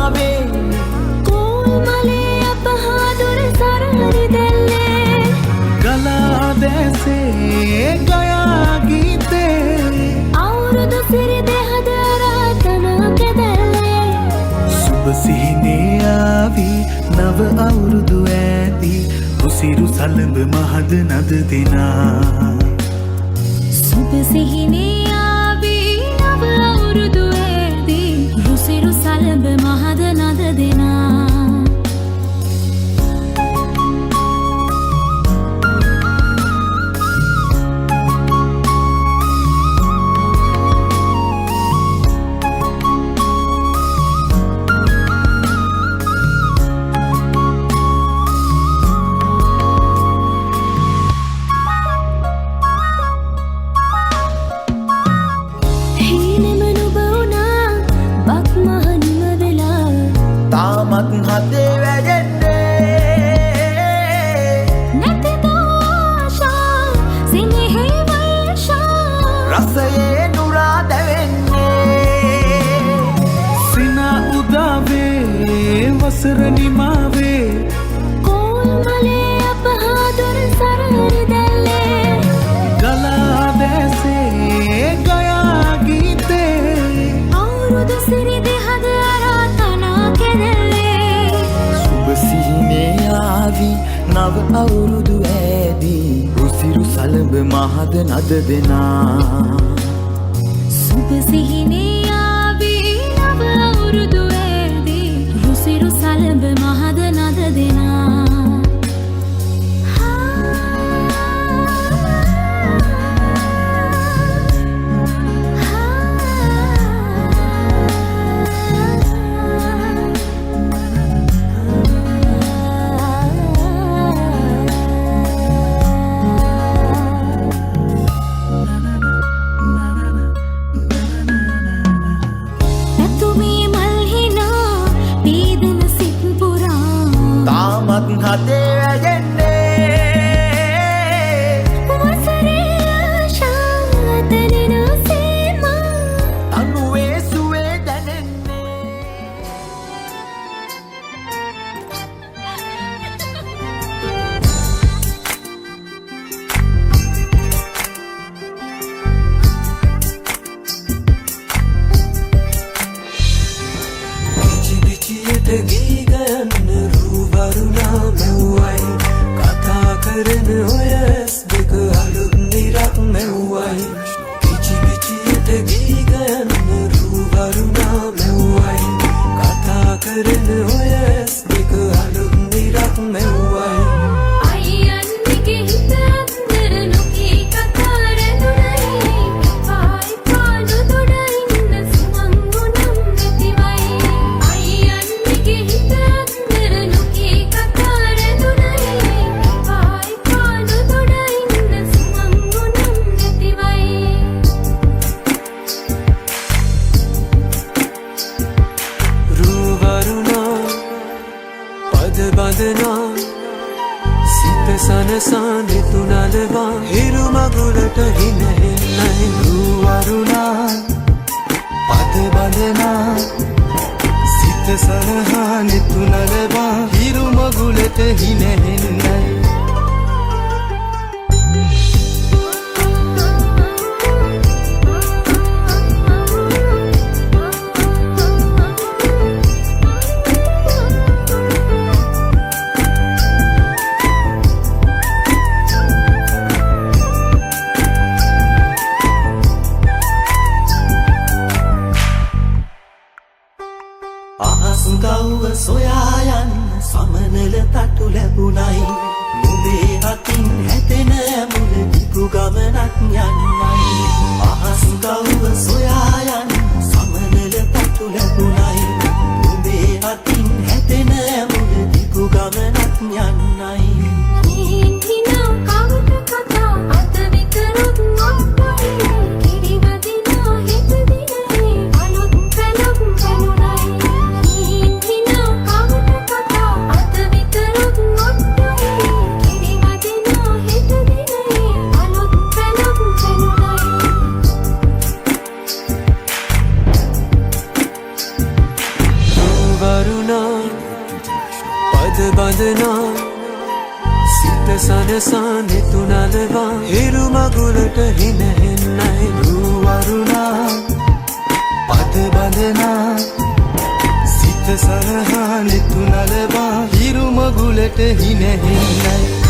නිමාවේ කෝල්මලේ අපහාදුර සරහරි දැල්ලේ ගලා දැසේ ගයා ගීතේ අවුරුදු සිරි දෙහද රාතනක දැල්ලේ සුබ සිහිනේ ආවි නව අවුරුදු ඇති උසිරු සලඹ මහද නද දෙනා සුබ සිහිනේ ආවි නව අවුරුදු ඇති රුසිරු සලඹ මහද නද දෙනා තාමත් හදේ වැජෙන්නේ නැතිද ආශා සිනහේ වර්ෂා රසයේ නුරා දැවෙන්නේ සිනා උදාවේ වසර නිමාවේ කෝල්මලේ අපහාදුර සරහරි දැල්ලේ ගලා දැසේ ගයා ගීතේ අවුරුදු සිරි දෙහද රාතනා කෙදෙල්ලේ සුබ සිහිනේ ආවි නව අවුරුදු ඇදී රුසිරු සලඹ මහද නද දෙනා සුබ සිහිනේ ආවි නව අවුරුදු ඇදී රුසිරු සලඹ මහද නද දෙනා තාමත් හදේ වැජෙන්නේ වසරේ ආශා තනිනු සීමා අනුවේ සුවේ දැනෙන්නේ बिची बिचिයට ගී ගයන්න රූවරුණා මෙව්වයි කතා කරන ඔය ඇස් දෙක අලුත් නිරක් මෙව්වයි පිචි පිචියට ගී ගයන්න රූවරුණා මෙව්වයි කතා කරන ඔය ඇස් දෙක අලුත් නිරක් මෙව්වයි අයියන්නිගේ හිත අත්තර නොකී කතා රැඳුනයි පායි පාඩු දොඩ ඉන්න සුමංගුනම් නැතිවයි අයියන්නිගේ හිත අත්තර නොකී කතා රැඳුනයි පායි පාඩු දොඩ ඉන්න සුමංගුනම් නැතිවයි රූවරුණා පද බඳනා සිත සනසා දෙතුනලවා හිරු මගුලට හිනහෙන්නයි රූවරුණා පද බඳනා සිත සනහා නිතුනලවා හිරු මගුලට හිනහෙන්නයි අහසුගව්ව සොයා යන්න සමනල තටු ලැබුණයි නුඹේ අතින් හැතෙන මුල දිගු ගමනක් යන්නයි අහසුගව්ව සොයා යන්න සමනල තටු ලැබුණයි නුඹේ අතින් හැතෙන මුල දිගු ගමනක් යන්නයි හිනා කවුට කතා අත විතරක් නොපයි කිරිවදිනා හිත දිනේ අලුත් පැලක් පැනුනයි හිනා කවුට කතා අත විතරක් නොපයි කිරිවදිනා හිත දිනේ අලුත් පැලක් පැනුනයි මනසා නෙතුනලවා හිරු මගුලට හින හෙන්නයි රුවරුණා පද බඳනා සිත සනහා නෙතුනලවා හිරු මගුලට හින හෙන්නයි